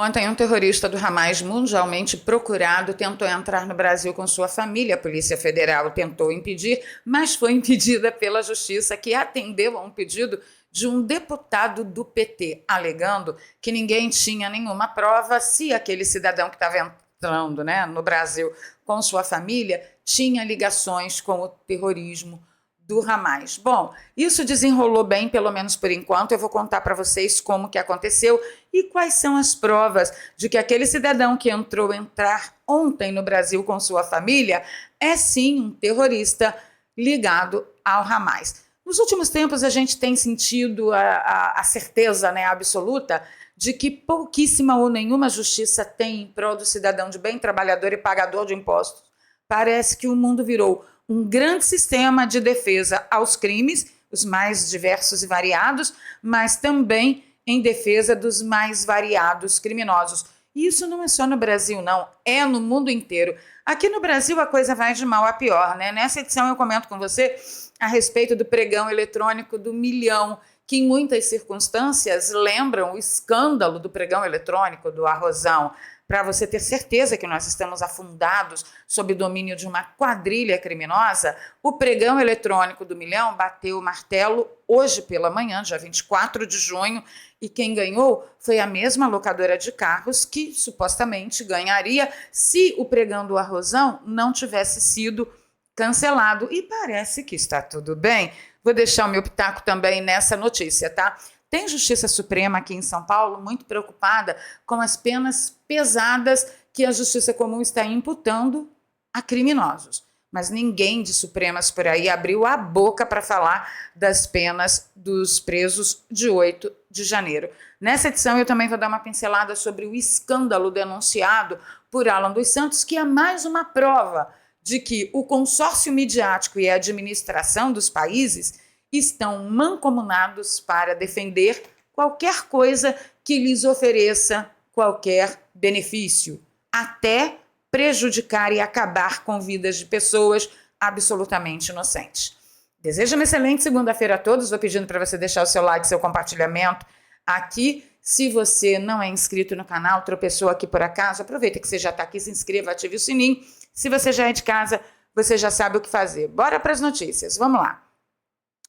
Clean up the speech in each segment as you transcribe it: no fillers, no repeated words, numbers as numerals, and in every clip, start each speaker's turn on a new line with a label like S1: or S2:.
S1: Ontem, um terrorista do Hamas mundialmente procurado tentou entrar no Brasil com sua família. A Polícia Federal tentou impedir, mas foi impedida pela Justiça, que atendeu a um pedido de um deputado do PT, alegando que ninguém tinha nenhuma prova se aquele cidadão que estava entrando, no Brasil com sua família tinha ligações com o terrorismo do Hamas. Bom, isso desenrolou bem, pelo menos por enquanto. Eu vou contar para vocês como que aconteceu e quais são as provas de que aquele cidadão que entrar ontem no Brasil com sua família é sim um terrorista ligado ao Hamas. Nos últimos tempos a gente tem sentido a certeza absoluta de que pouquíssima ou nenhuma justiça tem em prol do cidadão de bem, trabalhador e pagador de impostos. Parece que o mundo virou um grande sistema de defesa aos crimes, os mais diversos e variados, mas também em defesa dos mais variados criminosos. E isso não é só no Brasil, não, é no mundo inteiro. Aqui no Brasil a coisa vai de mal a pior, né? Nessa edição eu comento com você a respeito do pregão eletrônico do milhão, que em muitas circunstâncias lembram o escândalo do pregão eletrônico do Arrozão. Para você ter certeza que nós estamos afundados sob o domínio de uma quadrilha criminosa, o pregão eletrônico do milhão bateu o martelo hoje pela manhã, dia 24 de junho, e quem ganhou foi a mesma locadora de carros que supostamente ganharia se o pregão do Arrozão não tivesse sido cancelado. E parece que está tudo bem. Vou deixar o meu pitaco também nessa notícia, tá? Tem Justiça Suprema aqui em São Paulo muito preocupada com as penas pesadas que a Justiça Comum está imputando a criminosos. Mas ninguém de Supremas por aí abriu a boca para falar das penas dos presos de 8 de janeiro. Nessa edição eu também vou dar uma pincelada sobre o escândalo denunciado por Alan dos Santos, que é mais uma prova de que o consórcio midiático e a administração dos países estão mancomunados para defender qualquer coisa que lhes ofereça qualquer benefício, até prejudicar e acabar com vidas de pessoas absolutamente inocentes. Desejo uma excelente segunda-feira a todos. Vou pedindo para você deixar o seu like, seu compartilhamento aqui. Se você não é inscrito no canal, tropeçou aqui por acaso, aproveita que você já está aqui, se inscreva, ative o sininho. Se você já é de casa, você já sabe o que fazer. Bora para as notícias, vamos lá.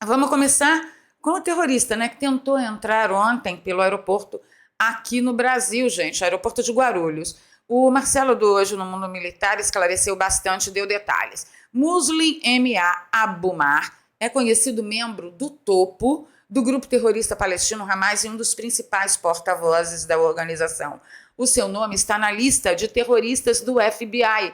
S1: Vamos começar com o terrorista, que tentou entrar ontem pelo aeroporto aqui no Brasil, gente, aeroporto de Guarulhos. O Marcelo do Hoje no Mundo Militar esclareceu bastante e deu detalhes. Muslim M.A. Abumar é conhecido membro do topo do grupo terrorista palestino Hamas e um dos principais porta-vozes da organização. O seu nome está na lista de terroristas do FBI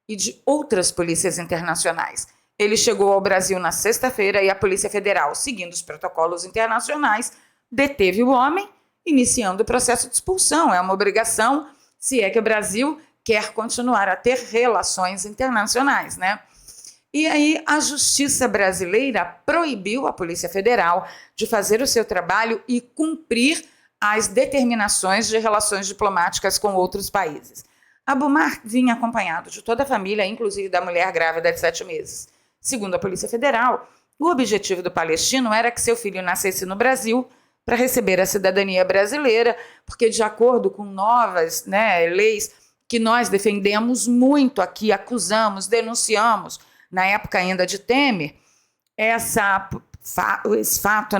S1: e de outras polícias internacionais. Ele chegou ao Brasil na sexta-feira e a Polícia Federal, seguindo os protocolos internacionais, deteve o homem, iniciando o processo de expulsão. É uma obrigação, se é que o Brasil quer continuar a ter relações internacionais, E aí a Justiça brasileira proibiu a Polícia Federal de fazer o seu trabalho e cumprir as determinações de relações diplomáticas com outros países. Abumar vinha acompanhado de toda a família, inclusive da mulher grávida de 7 meses. Segundo a Polícia Federal, o objetivo do palestino era que seu filho nascesse no Brasil para receber a cidadania brasileira, porque de acordo com novas leis que nós defendemos muito aqui, acusamos, denunciamos, na época ainda de Temer, esse fato,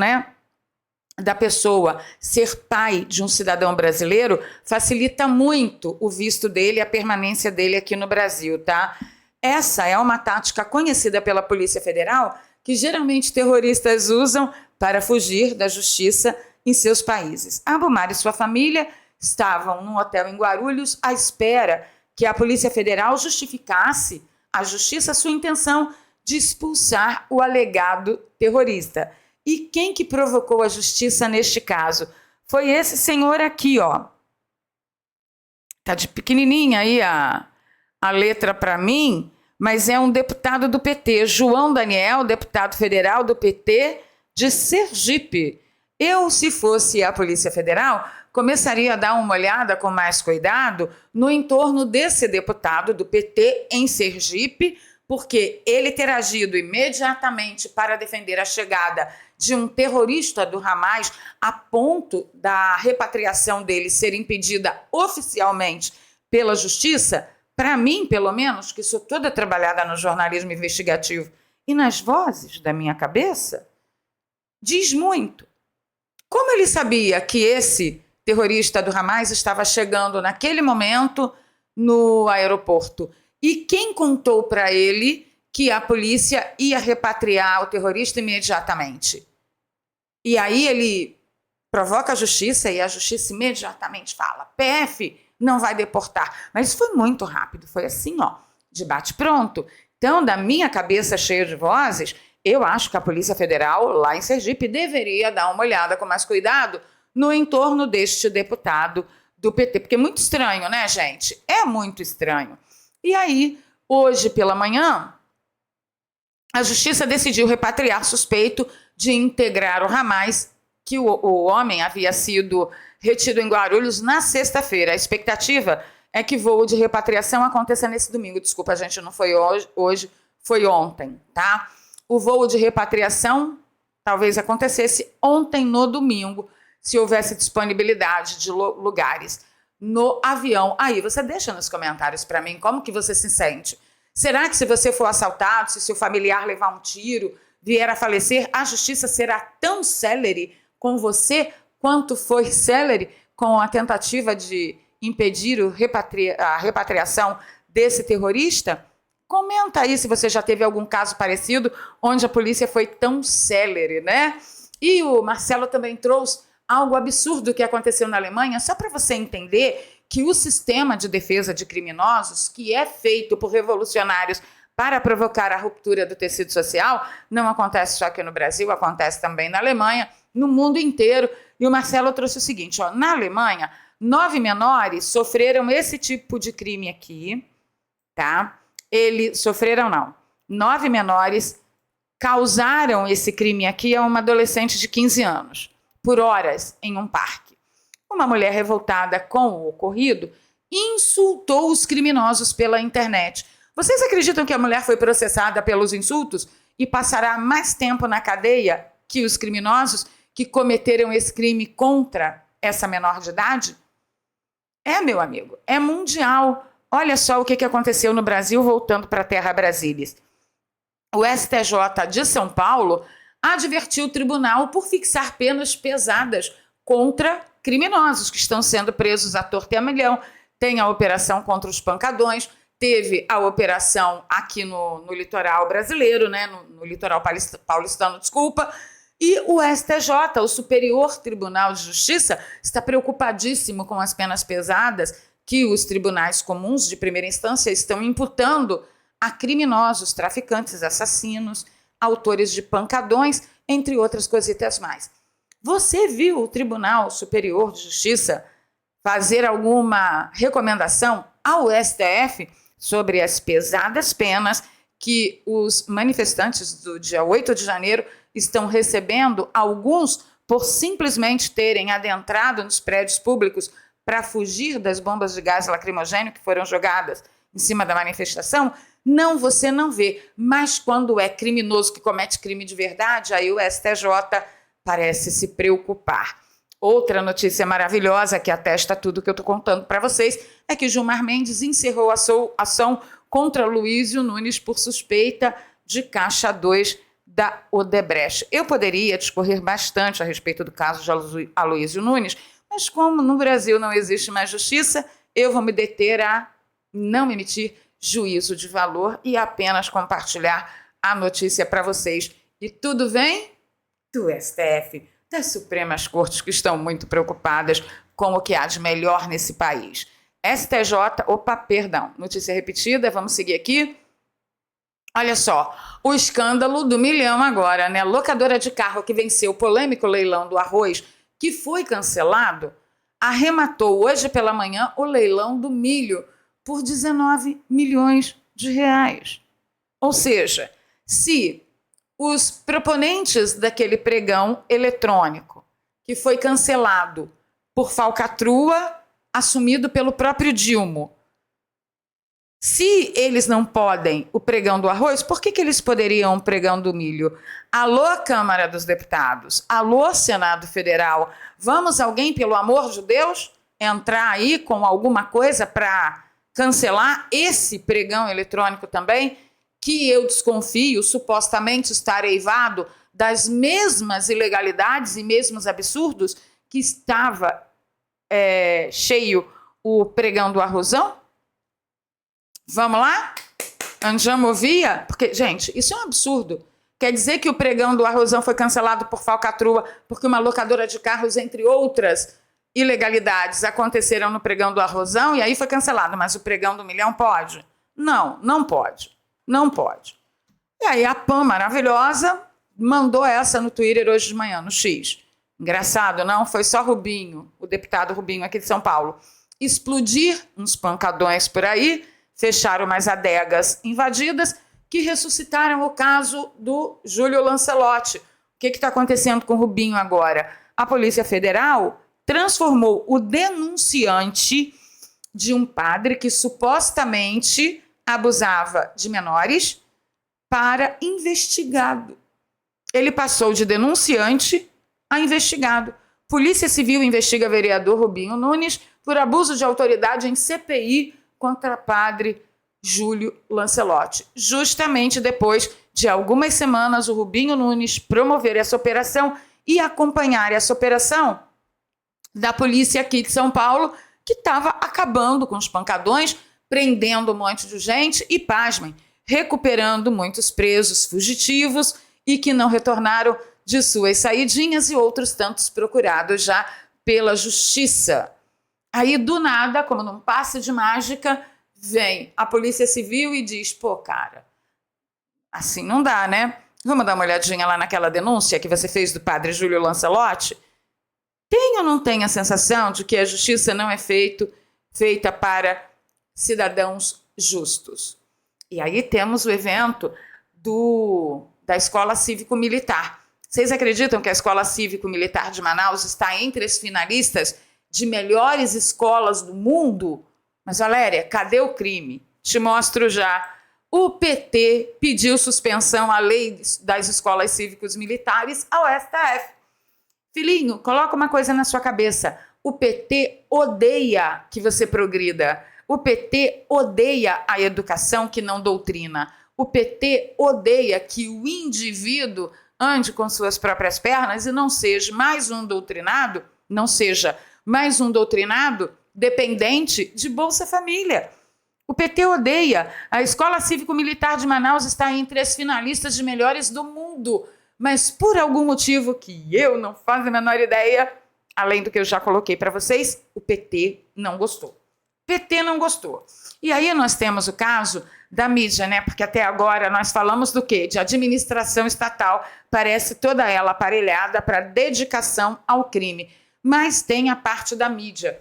S1: da pessoa ser pai de um cidadão brasileiro facilita muito o visto dele, a permanência dele aqui no Brasil, tá? Essa é uma tática conhecida pela Polícia Federal que geralmente terroristas usam para fugir da justiça em seus países. Abumar e sua família estavam num hotel em Guarulhos à espera que a Polícia Federal justificasse à justiça sua intenção de expulsar o alegado terrorista. E quem que provocou a justiça neste caso? Foi esse senhor aqui, ó. Tá de pequenininha aí a letra para mim, mas é um deputado do PT, João Daniel, deputado federal do PT de Sergipe. Eu, se fosse a Polícia Federal, começaria a dar uma olhada com mais cuidado no entorno desse deputado do PT em Sergipe, porque ele ter agido imediatamente para defender a chegada de um terrorista do Hamas a ponto da repatriação dele ser impedida oficialmente pela justiça, para mim, pelo menos, que sou toda trabalhada no jornalismo investigativo e nas vozes da minha cabeça, diz muito. Como ele sabia que esse terrorista do Hamas estava chegando naquele momento no aeroporto? E quem contou para ele que a polícia ia repatriar o terrorista imediatamente? E aí ele provoca a justiça e a justiça imediatamente fala: PF não vai deportar. Mas isso foi muito rápido, foi assim, ó, de bate-pronto. Então, da minha cabeça cheia de vozes, eu acho que a Polícia Federal, lá em Sergipe, deveria dar uma olhada com mais cuidado no entorno deste deputado do PT. Porque é muito estranho, né, gente? É muito estranho. E aí, hoje pela manhã, a justiça decidiu repatriar suspeito de integrar o Hamas, que o homem havia sido retido em Guarulhos na sexta-feira. A expectativa é que voo de repatriação aconteça nesse domingo. Desculpa, gente, não foi hoje, foi ontem, tá? O voo de repatriação talvez acontecesse ontem no domingo, se houvesse disponibilidade de lugares no avião. Aí você deixa nos comentários para mim como que você se sente. Será que se você for assaltado, se seu familiar levar um tiro, vier a falecer, a justiça será tão célere com você quanto foi célere com a tentativa de impedir a repatriação desse terrorista? Comenta aí se você já teve algum caso parecido onde a polícia foi tão célere, né? E o Marcelo também trouxe algo absurdo que aconteceu na Alemanha, só para você entender que o sistema de defesa de criminosos, que é feito por revolucionários para provocar a ruptura do tecido social, não acontece só aqui no Brasil, acontece também na Alemanha, no mundo inteiro. E o Marcelo trouxe o seguinte, ó, na Alemanha, 9 menores sofreram esse tipo de crime aqui, tá? Sofreram não. 9 menores causaram esse crime aqui a uma adolescente de 15 anos, por horas, em um parque. Uma mulher revoltada com o ocorrido insultou os criminosos pela internet. Vocês acreditam que a mulher foi processada pelos insultos e passará mais tempo na cadeia que os criminosos que cometeram esse crime contra essa menor de idade? É, meu amigo, é mundial. Olha só o que aconteceu no Brasil, voltando para a terra Brasília. O STJ de São Paulo advertiu o tribunal por fixar penas pesadas contra criminosos que estão sendo presos à torta e a milhão. Tem a operação contra os pancadões, teve a operação aqui no litoral brasileiro, né, no litoral paulistano, desculpa, e o STJ, o Superior Tribunal de Justiça, está preocupadíssimo com as penas pesadas que os tribunais comuns de primeira instância estão imputando a criminosos, traficantes, assassinos, autores de pancadões, entre outras cositas mais. Você viu o Tribunal Superior de Justiça fazer alguma recomendação ao STF sobre as pesadas penas que os manifestantes do dia 8 de janeiro estão recebendo, alguns por simplesmente terem adentrado nos prédios públicos para fugir das bombas de gás lacrimogêneo que foram jogadas em cima da manifestação? Não, você não vê. Mas quando é criminoso que comete crime de verdade, aí o STJ parece se preocupar. Outra notícia maravilhosa que atesta tudo que eu estou contando para vocês é que Gilmar Mendes encerrou a ação contra Luísio Nunes por suspeita de caixa 2 da Odebrecht. Eu poderia discorrer bastante a respeito do caso de Aloysio Nunes, mas como no Brasil não existe mais justiça, eu vou me deter a não emitir juízo de valor e apenas compartilhar a notícia para vocês. E tudo vem do STF, das Supremas Cortes, que estão muito preocupadas com o que há de melhor nesse país. Notícia repetida, vamos seguir aqui. Olha só, o escândalo do milhão agora, né? Locadora de carro que venceu o polêmico leilão do arroz, que foi cancelado, arrematou hoje pela manhã o leilão do milho por 19 milhões de reais. Ou seja, se os proponentes daquele pregão eletrônico, que foi cancelado por falcatrua, assumido pelo próprio Dilma, Se eles não podem o pregão do arroz, por que eles poderiam o pregão do milho? Alô, Câmara dos Deputados. Alô, Senado Federal. Vamos alguém, pelo amor de Deus, entrar aí com alguma coisa para cancelar esse pregão eletrônico também, que eu desconfio, supostamente está eivado das mesmas ilegalidades e mesmos absurdos que estava cheio o pregão do arrozão? Vamos lá? Anjamovia? Porque, gente, isso é um absurdo. Quer dizer que o pregão do arrozão foi cancelado por falcatrua, porque uma locadora de carros, entre outras ilegalidades, aconteceram no pregão do arrozão e aí foi cancelado. Mas o pregão do milhão pode? Não, não pode. Não pode. E aí a PAN maravilhosa mandou essa no Twitter hoje de manhã, no X. Engraçado, não? Foi só Rubinho, o deputado Rubinho aqui de São Paulo, explodir uns pancadões por aí, fecharam umas adegas invadidas que ressuscitaram o caso do Júlio Lancelotti. O que está acontecendo com o Rubinho agora? A Polícia Federal transformou o denunciante de um padre que supostamente abusava de menores para investigado. Ele passou de denunciante a investigado. Polícia Civil investiga vereador Rubinho Nunes por abuso de autoridade em CPI contra padre Júlio Lancelotti. Justamente depois de algumas semanas, o Rubinho Nunes promover essa operação e acompanhar essa operação da polícia aqui de São Paulo, que estava acabando com os pancadões, prendendo um monte de gente e, pasmem, recuperando muitos presos fugitivos e que não retornaram de suas saidinhas e outros tantos procurados já pela justiça. Aí, do nada, como num passe de mágica, vem a Polícia Civil e diz, pô, cara, assim não dá, né? Vamos dar uma olhadinha lá naquela denúncia que você fez do padre Júlio Lancelotti? Tem ou não tem a sensação de que a justiça não é feita para cidadãos justos? E aí temos o evento da Escola Cívico-Militar. Vocês acreditam que a Escola Cívico-Militar de Manaus está entre as finalistas de melhores escolas do mundo? Mas, Valéria, cadê o crime? Te mostro já. O PT pediu suspensão à lei das escolas cívicos militares ao STF. Filhinho, coloca uma coisa na sua cabeça. O PT odeia que você progrida. O PT odeia a educação que não doutrina. O PT odeia que o indivíduo ande com suas próprias pernas e não seja mais um doutrinado, dependente de Bolsa Família. O PT odeia. A Escola Cívico-Militar de Manaus está entre as finalistas de melhores do mundo, mas por algum motivo que eu não faço a menor ideia, além do que eu já coloquei para vocês, o PT não gostou. PT não gostou. E aí nós temos o caso da mídia, né? Porque até agora nós falamos do quê? De administração estatal, parece toda ela aparelhada para dedicação ao crime. Mas tem a parte da mídia.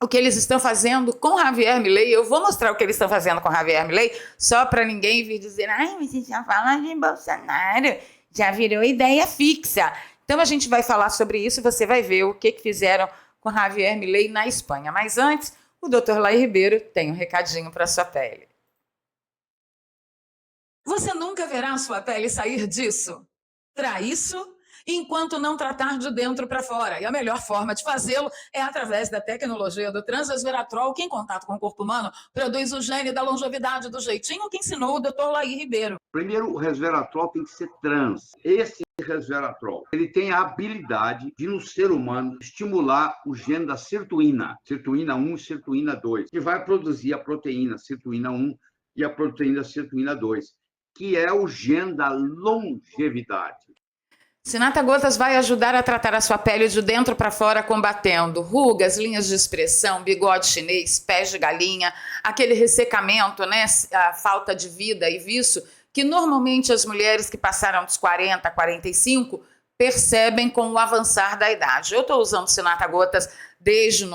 S1: O que eles estão fazendo com Javier Milei, eu vou mostrar o que eles estão fazendo com Javier Milei, só para ninguém vir dizer, ai, mas você já fala de Bolsonaro, já virou ideia fixa. Então a gente vai falar sobre isso e você vai ver o que fizeram com Javier Milei na Espanha. Mas antes, o Dr. Laí Ribeiro tem um recadinho para sua pele.
S2: Você nunca verá a sua pele sair disso. Isso enquanto não tratar de dentro para fora. E a melhor forma de fazê-lo é através da tecnologia do Transresveratrol, que em contato com o corpo humano produz o gene da longevidade do jeitinho que ensinou o Dr. Laí Ribeiro.
S3: Primeiro, o resveratrol tem que ser trans. Esse resveratrol, ele tem a habilidade de, no ser humano, estimular o gene da sirtuína 1 e sirtuína 2, que vai produzir a proteína sirtuína 1 e a proteína sirtuína 2, que é o gene da longevidade.
S1: Sinatra Gotas vai ajudar a tratar a sua pele de dentro para fora, combatendo rugas, linhas de expressão, bigode chinês, pés de galinha, aquele ressecamento, né, a falta de vida e vício, que normalmente as mulheres que passaram dos 40, 45 percebem com o avançar da idade. Eu estou usando Sinatra Gotas desde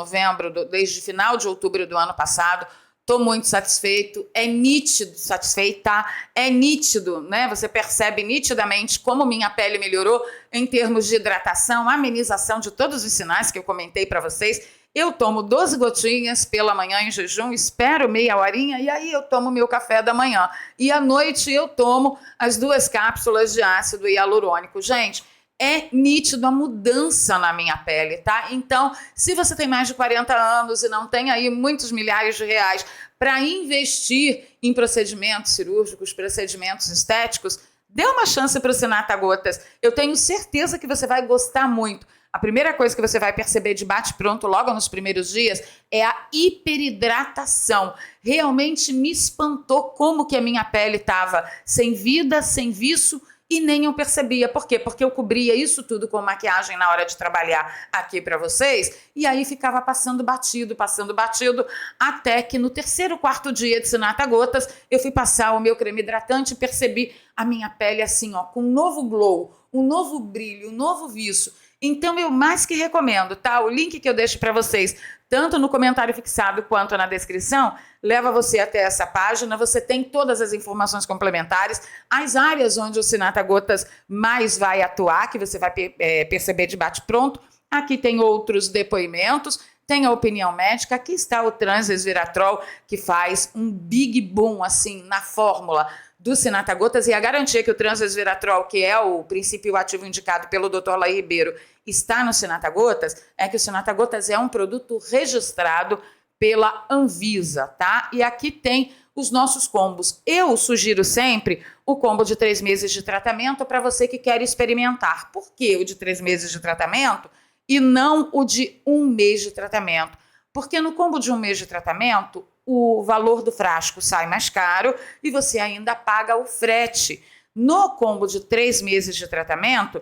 S1: desde final de outubro do ano passado. Estou muito satisfeito, é nítido, é nítido, né? Você percebe nitidamente como minha pele melhorou em termos de hidratação, amenização de todos os sinais que eu comentei para vocês. Eu tomo 12 gotinhas pela manhã em jejum, espero meia horinha e aí eu tomo meu café da manhã. E à noite eu tomo as 2 cápsulas de ácido hialurônico. Gente, é nítido a mudança na minha pele, tá? Então, se você tem mais de 40 anos e não tem aí muitos milhares de reais para investir em procedimentos cirúrgicos, procedimentos estéticos, dê uma chance para o Sinata Gotas. Eu tenho certeza que você vai gostar muito. A primeira coisa que você vai perceber de bate-pronto logo nos primeiros dias é a hiperidratação. Realmente me espantou como que a minha pele estava sem vida, sem viço, e nem eu percebia. Por quê? Porque eu cobria isso tudo com maquiagem na hora de trabalhar aqui para vocês, e aí ficava passando batido, até que no 3º, 4º dia de Sinata Gotas, eu fui passar o meu creme hidratante e percebi a minha pele assim, ó, com um novo glow, um novo brilho, um novo viço. Então, eu mais que recomendo, tá? O link que eu deixo para vocês, tanto no comentário fixado quanto na descrição, leva você até essa página. Você tem todas as informações complementares, as áreas onde o Sinata Gotas mais vai atuar, que você vai perceber de bate-pronto. Aqui tem outros depoimentos, tem a opinião médica. Aqui está o Transresveratrol, que faz um big boom, assim, na fórmula do Sinata Gotas, e a garantia que o Transresveratrol, que é o princípio ativo indicado pelo Dr. Laí Ribeiro, está no Sinata Gotas, é que o Sinata Gotas é um produto registrado pela Anvisa, tá? E aqui tem os nossos combos. Eu sugiro sempre o combo de 3 meses de tratamento para você que quer experimentar. Por que o de 3 meses de tratamento e não o de 1 mês de tratamento? Porque no combo de 1 mês de tratamento, o valor do frasco sai mais caro e você ainda paga o frete. No combo de 3 meses de tratamento,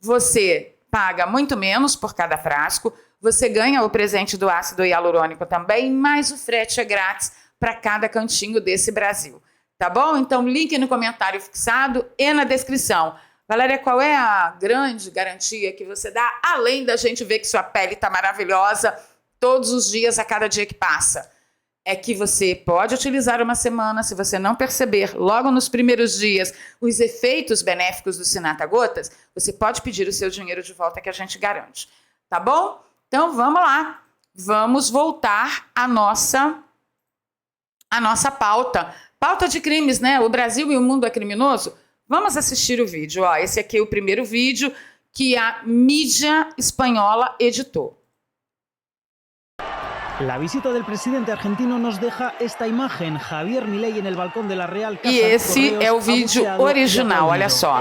S1: você paga muito menos por cada frasco, você ganha o presente do ácido hialurônico também, mas o frete é grátis para cada cantinho desse Brasil. Tá bom? Então, link no comentário fixado e na descrição. Valéria, qual é a grande garantia que você dá, além da gente ver que sua pele está maravilhosa todos os dias, a cada dia que passa? É que você pode utilizar uma semana, se você não perceber logo nos primeiros dias os efeitos benéficos do Sinata Gotas, você pode pedir o seu dinheiro de volta que a gente garante. Tá bom? Então vamos lá. Vamos voltar à nossa pauta. Pauta de crimes, né? O Brasil e o mundo é criminoso? Vamos assistir o vídeo. Ó, esse aqui é o primeiro vídeo que a mídia espanhola editou.
S4: La visita del presidente argentino nos deja esta imagen. Javier Milei en el balcón de la Real Casa
S1: E esse é o vídeo original, olha só.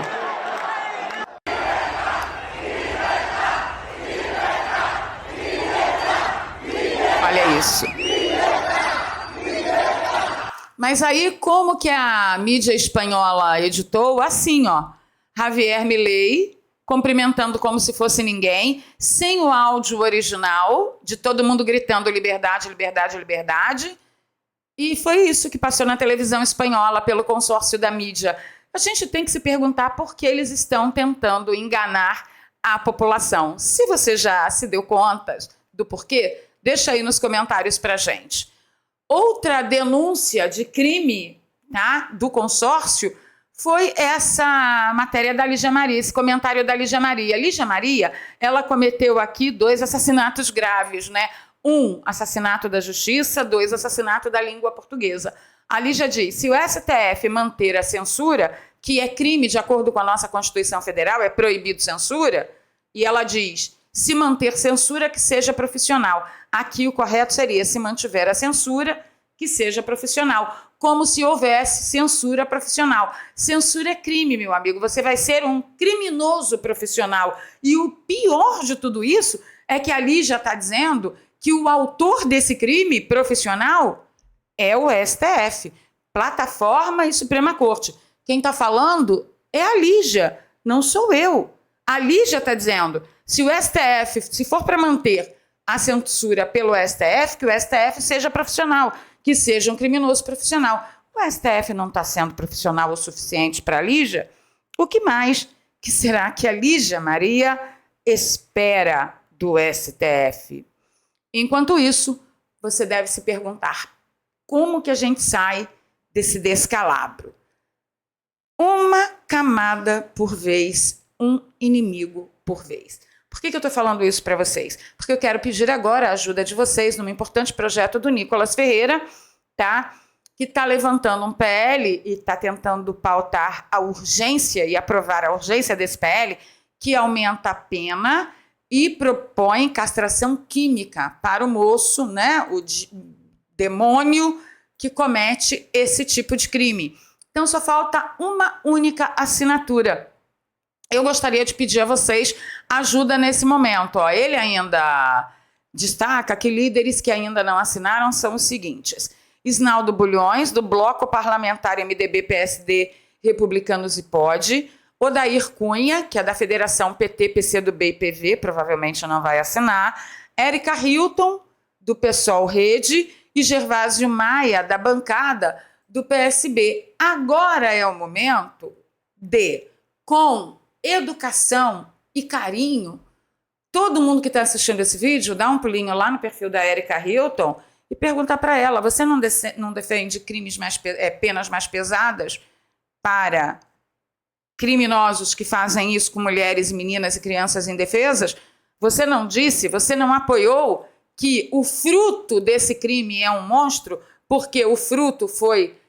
S1: Olha isso. Mas aí, como que a mídia espanhola editou? Assim, ó. Javier Milei cumprimentando como se fosse ninguém, sem o áudio original, de todo mundo gritando liberdade, liberdade, liberdade. E foi isso que passou na televisão espanhola pelo consórcio da mídia. A gente tem que se perguntar por que eles estão tentando enganar a população. Se você já se deu conta do porquê, deixa aí nos comentários pra gente. Outra denúncia de crime, tá, do consórcio foi essa matéria da Lígia Maria, esse comentário da Lígia Maria. Lígia Maria, ela cometeu aqui 2 assassinatos graves, né? 1, assassinato da justiça, 2, assassinato da língua portuguesa. A Lígia diz, se o STF manter a censura, que é crime de acordo com a nossa Constituição Federal, é proibido censura, e ela diz, se manter censura, que seja profissional. Aqui o correto seria, se mantiver a censura, que seja profissional, como se houvesse censura profissional. Censura é crime, meu amigo, você vai ser um criminoso profissional. E o pior de tudo isso é que a Lígia está dizendo que o autor desse crime profissional é o STF, Plataforma e Suprema Corte. Quem está falando é a Lígia, não sou eu. A Lígia está dizendo, se o STF, se for para manter a censura pelo STF, que o STF seja profissional, que seja um criminoso profissional. O STF não está sendo profissional o suficiente para a Lígia? O que mais que será que a Lígia Maria espera do STF? Enquanto isso, você deve se perguntar, como que a gente sai desse descalabro? Uma camada por vez, um inimigo por vez. Por que eu estou falando isso para vocês? Porque eu quero pedir agora a ajuda de vocês num importante projeto do Nicolas Ferreira, tá? Que está levantando um PL e está tentando pautar a urgência e aprovar a urgência desse PL, que aumenta a pena e propõe castração química para o moço, né, o demônio que comete esse tipo de crime. Então só falta uma única assinatura. Eu gostaria de pedir a vocês ajuda nesse momento. Ó, ele ainda destaca que líderes que ainda não assinaram são os seguintes: Isnaldo Bulhões, do Bloco Parlamentar MDB, PSD, Republicanos e POD; Odair Cunha, que é da Federação PT, PCdoB e PV, provavelmente não vai assinar; Érica Hilton, do PSOL Rede; e Gervásio Maia, da bancada do PSB. Agora é o momento de, com educação e carinho, todo mundo que está assistindo esse vídeo, dá um pulinho lá no perfil da Érica Hilton e perguntar para ela: você não defende penas mais pesadas para criminosos que fazem isso com mulheres, meninas e crianças indefesas? Você não disse, você não apoiou que o fruto desse crime é um monstro, porque o fruto foi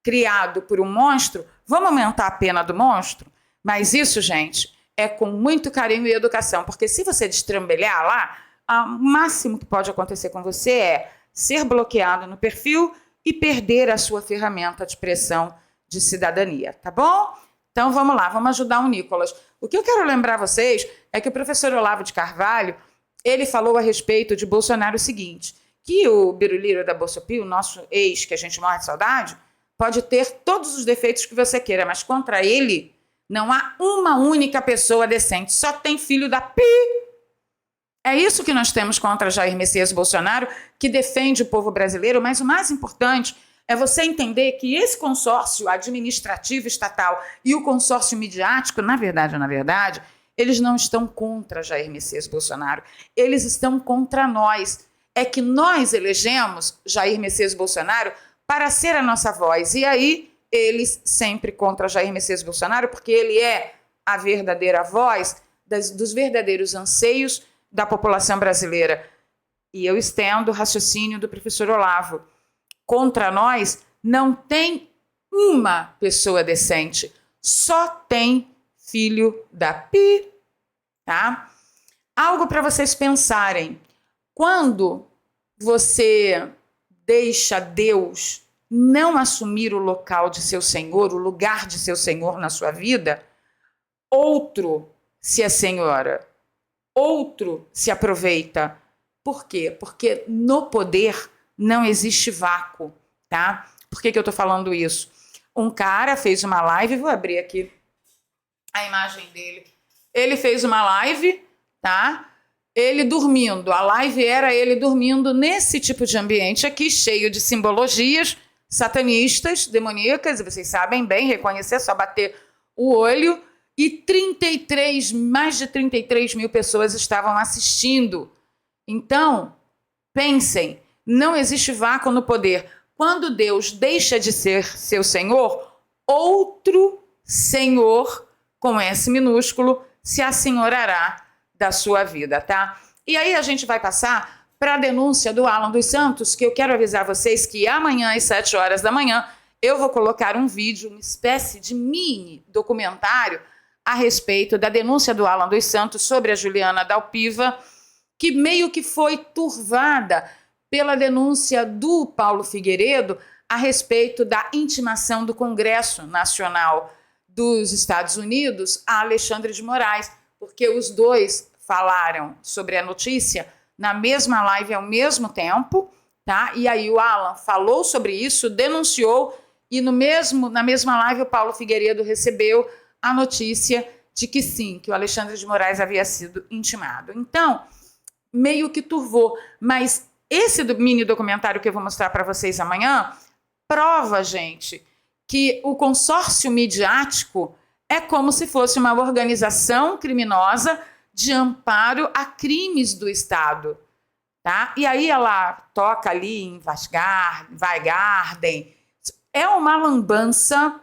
S1: criado por um monstro? Vamos aumentar a pena do monstro? Mas isso, gente, é com muito carinho e educação, porque se você destrambelhar lá, o máximo que pode acontecer com você é ser bloqueado no perfil e perder a sua ferramenta de pressão de cidadania, tá bom? Então vamos lá, vamos ajudar o Nicolas. O que eu quero lembrar vocês é que o professor Olavo de Carvalho, ele falou a respeito de Bolsonaro o seguinte: que o Biruliro da Bolsa Pio, nosso ex, que a gente morre de saudade, pode ter todos os defeitos que você queira, mas contra ele não há uma única pessoa decente, só tem filho da pi. É isso que nós temos contra Jair Messias Bolsonaro, que defende o povo brasileiro, mas o mais importante é você entender que esse consórcio administrativo estatal e o consórcio midiático, na verdade, eles não estão contra Jair Messias Bolsonaro, eles estão contra nós. É que nós elegemos Jair Messias Bolsonaro para ser a nossa voz, e aí eles sempre contra Jair Messias Bolsonaro, porque ele é a verdadeira voz dos verdadeiros anseios da população brasileira. E eu estendo o raciocínio do professor Olavo. Contra nós não tem uma pessoa decente, só tem filho da pi, tá? Algo para vocês pensarem. Quando você deixa Deus não assumir o local de seu Senhor, o lugar de seu Senhor na sua vida, outro se assenhora, outro se aproveita. Por quê? Porque no poder não existe vácuo, tá? Por que eu tô falando isso? Um cara fez uma live, vou abrir aqui a imagem dele. Ele fez uma live, tá? Ele dormindo. A live era ele dormindo nesse tipo de ambiente aqui, cheio de simbologias satanistas, demoníacas, vocês sabem bem reconhecer, só bater o olho, e mais de 33 mil pessoas estavam assistindo. Então, pensem, não existe vácuo no poder. Quando Deus deixa de ser seu Senhor, outro Senhor, com S minúsculo, se assenhorará da sua vida, tá? E aí a gente vai passar para a denúncia do Alan dos Santos, que eu quero avisar vocês que amanhã, às 7 horas da manhã, eu vou colocar um vídeo, uma espécie de mini documentário a respeito da denúncia do Alan dos Santos sobre a Juliana Dalpiva, que meio que foi turvada pela denúncia do Paulo Figueiredo a respeito da intimação do Congresso Nacional dos Estados Unidos a Alexandre de Moraes, porque os dois falaram sobre a notícia na mesma live ao mesmo tempo, tá? E aí o Alan falou sobre isso, denunciou, e na mesma live o Paulo Figueiredo recebeu a notícia de que sim, que o Alexandre de Moraes havia sido intimado. Então, meio que turvou, mas esse mini documentário que eu vou mostrar para vocês amanhã prova, gente, que o consórcio midiático é como se fosse uma organização criminosa de amparo a crimes do Estado, tá? E aí ela toca ali em Weigarden, é uma lambança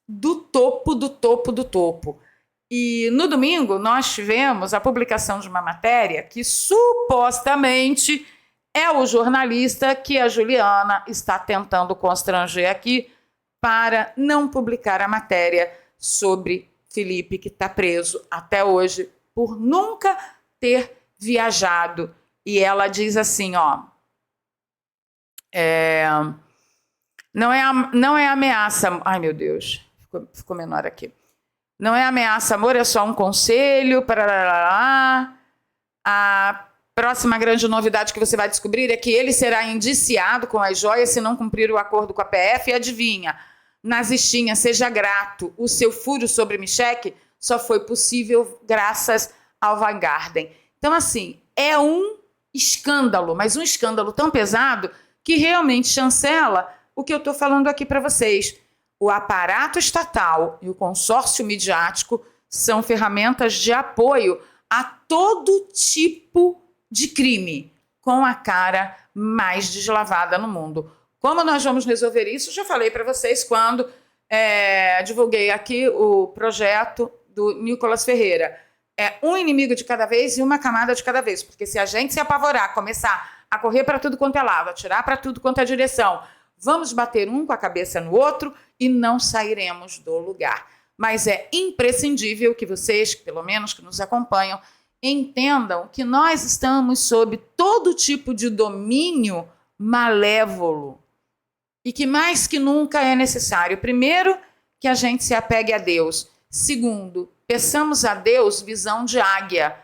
S1: do topo do topo do topo. E no domingo nós tivemos a publicação de uma matéria que supostamente é o jornalista que a Juliana está tentando constranger aqui para não publicar a matéria sobre Felipe, que está preso até hoje por nunca ter viajado. E ela diz assim, ó, não é ameaça, ai meu Deus, ficou menor aqui. Não é ameaça, amor, é só um conselho. A próxima grande novidade que você vai descobrir é que ele será indiciado com as joias se não cumprir o acordo com a PF. E adivinha, nazistinha, seja grato. O seu furo sobre Michele só foi possível graças ao Weingarten. Então, assim, é um escândalo, mas um escândalo tão pesado que realmente chancela o que eu estou falando aqui para vocês. O aparato estatal e o consórcio midiático são ferramentas de apoio a todo tipo de crime, com a cara mais deslavada no mundo. Como nós vamos resolver isso? Já falei para vocês quando divulguei aqui o projeto do Nicolas Ferreira. É um inimigo de cada vez e uma camada de cada vez, porque se a gente se apavorar, começar a correr para tudo quanto é lado, atirar para tudo quanto é direção, vamos bater um com a cabeça no outro e não sairemos do lugar. Mas é imprescindível que vocês, pelo menos que nos acompanham, entendam que nós estamos sob todo tipo de domínio malévolo e que mais que nunca é necessário, primeiro, que a gente se apegue a Deus. Segundo, peçamos a Deus visão de águia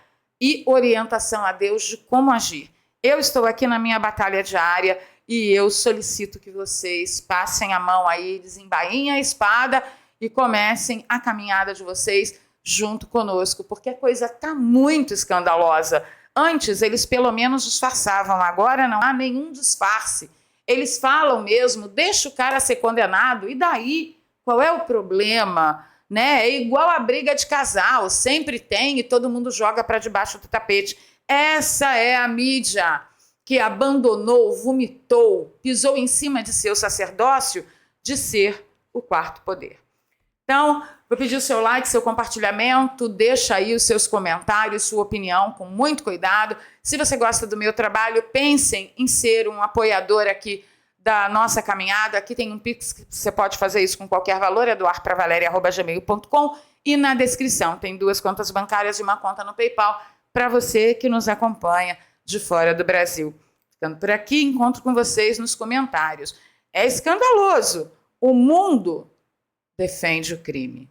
S1: e orientação a Deus de como agir. Eu estou aqui na minha batalha diária e eu solicito que vocês passem a mão aí, desembainhem a espada e comecem a caminhada de vocês junto conosco, porque a coisa está muito escandalosa. Antes, eles pelo menos disfarçavam, agora não há nenhum disfarce. Eles falam mesmo, deixa o cara ser condenado, e daí? Qual é o problema? Né? É igual a briga de casal, sempre tem e todo mundo joga para debaixo do tapete. Essa é a mídia que abandonou, vomitou, pisou em cima de seu sacerdócio de ser o quarto poder. Então, vou pedir o seu like, seu compartilhamento, deixa aí os seus comentários, sua opinião, com muito cuidado. Se você gosta do meu trabalho, pensem em ser um apoiador aqui da nossa caminhada. Aqui tem um Pix, que você pode fazer isso com qualquer valor, é doarpravaleria@gmail.com, e na descrição tem 2 contas bancárias e uma conta no PayPal para você que nos acompanha de fora do Brasil. Ficando por aqui, encontro com vocês nos comentários. É escandaloso. O mundo defende o crime.